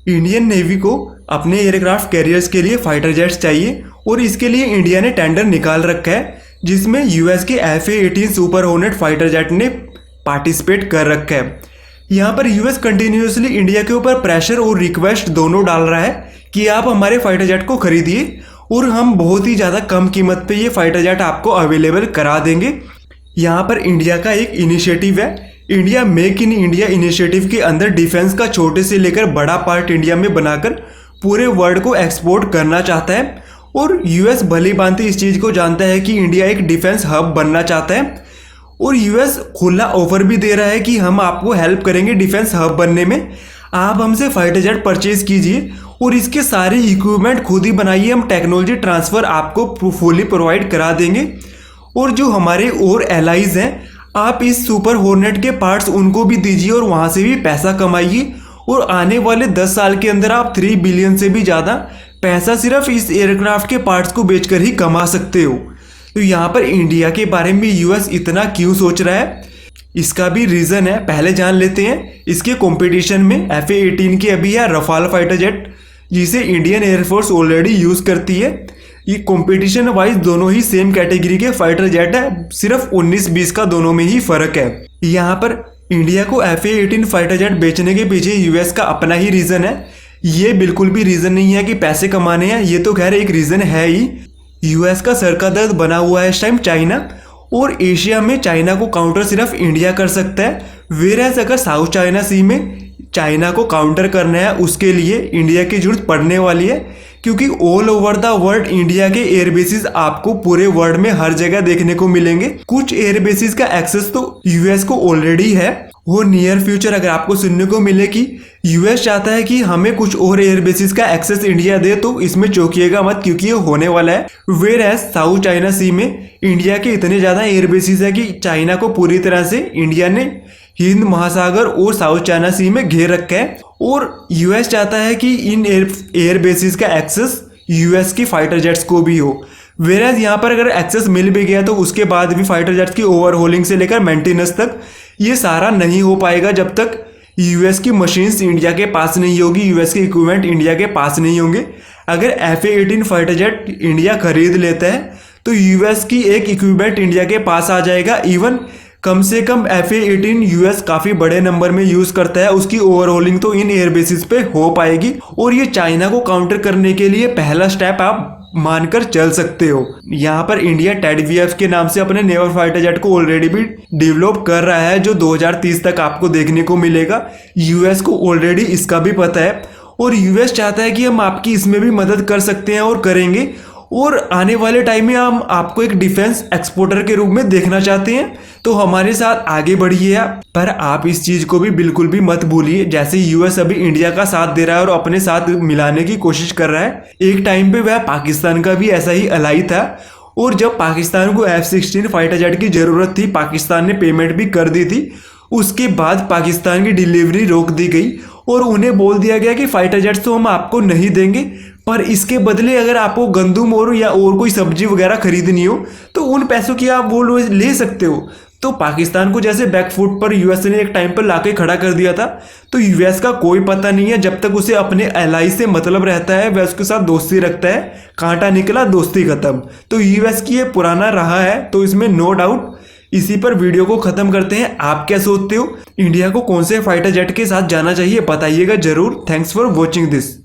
Indian navy को अपने aircraft carriers के लिए फाइटर जेट्स चाहिए और इसके लिए इंडिया ने टेंडर निकाल रखा है जिसमें यूएस के FA-18 super hornet fighter jet ने पार्टिसिपेट कर रखा है। यहाँ पर यूएस कंटिन्यूसली इंडिया के ऊपर प्रेशर और रिक्वेस्ट दोनों डाल रहा है कि आप हमारे फाइटर जेट को खरीदिए और हम बहुत ही ज़्यादा कम कीमत पे ये फाइटर जेट आपको अवेलेबल करा देंगे। यहाँ पर इंडिया का एक इनिशिएटिव है, India make in India initiative के अंदर डिफेंस का छोटे से लेकर बड़ा पार्ट इंडिया में बनाकर पूरे वर्ल्ड को एक्सपोर्ट करना चाहता है। और यूएस भली भांति इस चीज़ को जानता है कि इंडिया एक डिफेंस हब बनना चाहता है और यूएस खुला ऑफर भी दे रहा है कि हम आपको हेल्प करेंगे डिफेंस हब बनने में, आप हमसे फाइटर जेट परचेज कीजिए और इसके सारे इक्विपमेंट खुद ही बनाइए, हम टेक्नोलॉजी ट्रांसफ़र आपको फुली प्रोवाइड करा देंगे। और जो हमारे और एलाइज हैं, आप इस सुपर हॉर्नेट के पार्ट्स उनको भी दीजिए और वहाँ से भी पैसा कमाइए और आने वाले 10 साल के अंदर आप 3 बिलियन से भी ज़्यादा पैसा सिर्फ इस एयरक्राफ्ट के पार्ट्स को बेचकर ही कमा सकते हो। तो यहाँ पर इंडिया के बारे में यूएस इतना क्यों सोच रहा है, इसका भी रीज़न है, पहले जान लेते हैं। इसके कंपटीशन में FA-18 की अभी है रफाल फाइटर जेट जिसे इंडियन एयरफोर्स ऑलरेडी यूज़ करती है। ये कंपटीशन वाइज दोनों ही सेम कैटेगरी के फाइटर जेट है, सिर्फ 19-20 का दोनों में ही फर्क है। यहाँ पर इंडिया को FA-18 फाइटर जेट बेचने के पीछे यूएस का अपना ही रीज़न है, ये बिल्कुल भी रीज़न नहीं है कि पैसे कमाने हैं, ये तो खैर एक रीज़न है ही। यूएस का सर का दर्द बना हुआ है इस टाइम चाइना, और एशिया में चाइना को काउंटर सिर्फ इंडिया कर सकता है। वेरएज़ अगर साउथ चाइना सी में चाइना को काउंटर करना है उसके लिए इंडिया की जरूरत पड़ने वाली है, क्योंकि all over the world India के एयरबेसिस आपको पूरे वर्ल्ड में हर जगह देखने को मिलेंगे। कुछ एयरबेसिस का एक्सेस तो यूएस को ऑलरेडी है और नियर फ्यूचर अगर आपको सुनने को मिले कि यूएस चाहता है कि हमें कुछ और एयरबेसिस का एक्सेस इंडिया दे, तो इसमें चौंकिएगा मत, क्योंकि ये होने वाला है। वेयरएज़ साउथ चाइना सी में इंडिया के इतने ज़्यादा एयरबेसिस है कि चाइना को पूरी तरह से इंडिया ने हिंद महासागर और साउथ चाइना सी में घेर रखा है और यूएस चाहता है कि इन एयरबेसिस का एक्सेस यूएस की फाइटर जेट्स को भी हो। वेयरएज़ यहाँ पर अगर एक्सेस मिल भी गया तो उसके बाद भी फाइटर जेट्स की ओवरहोलिंग से लेकर मेंटेनेंस तक ये सारा नहीं हो पाएगा जब तक यूएस की मशीन्स इंडिया के पास नहीं होगी, यूएस के इक्विपमेंट इंडिया के पास नहीं होंगे। अगर FA-18 फाइटर जेट इंडिया खरीद लेता है तो यूएस की एक इक्विपमेंट इंडिया के पास आ जाएगा। इवन कम से कम FA-18 यूएस काफ़ी बड़े नंबर में यूज़ करता है, उसकी ओवरहोलिंग तो इन एयरबेसिस पे हो पाएगी और ये चाइना को काउंटर करने के लिए पहला स्टेप आप मानकर चल सकते हो। यहाँ पर इंडिया TEDVF के नाम से अपने नेवल फाइटर जेट को ऑलरेडी भी डेवलप कर रहा है, जो 2030 तक आपको देखने को मिलेगा। यूएस को ऑलरेडी इसका भी पता है और यूएस चाहता है कि हम आपकी इसमें भी मदद कर सकते हैं और करेंगे, और आने वाले टाइम में हम आपको एक डिफेंस एक्सपोर्टर के रूप में देखना चाहते हैं, तो हमारे साथ आगे बढ़िए आप। पर आप इस चीज़ को भी बिल्कुल भी मत भूलिए, जैसे यूएस अभी इंडिया का साथ दे रहा है और अपने साथ मिलाने की कोशिश कर रहा है, एक टाइम पे वह पाकिस्तान का भी ऐसा ही अलाई था और जब पाकिस्तान को F-16 फाइटर जेट की ज़रूरत थी, पाकिस्तान ने पेमेंट भी कर दी थी, उसके बाद पाकिस्तान की डिलीवरी रोक दी गई और उन्हें बोल दिया गया कि फाइटर जेट्स तो हम आपको नहीं देंगे, पर इसके बदले अगर आपको गंदम और या और कोई सब्जी वगैरह खरीदनी हो तो उन पैसों की आप वो ले सकते हो। तो पाकिस्तान को जैसे बैकफुट पर यूएस ने एक टाइम पर लाके खड़ा कर दिया था, तो यूएस का कोई पता नहीं है, जब तक उसे अपने एलाई से मतलब रहता है वह उसके साथ दोस्ती रखता है, कांटा निकला दोस्ती खत्म। तो यूएस की ये पुराना रहा है, तो इसमें नो डाउट। इसी पर वीडियो को खत्म करते हैं। आप क्या सोचते हो, इंडिया को कौन से फाइटर जेट के साथ जाना चाहिए, बताइएगा जरूर। Thanks for watching this.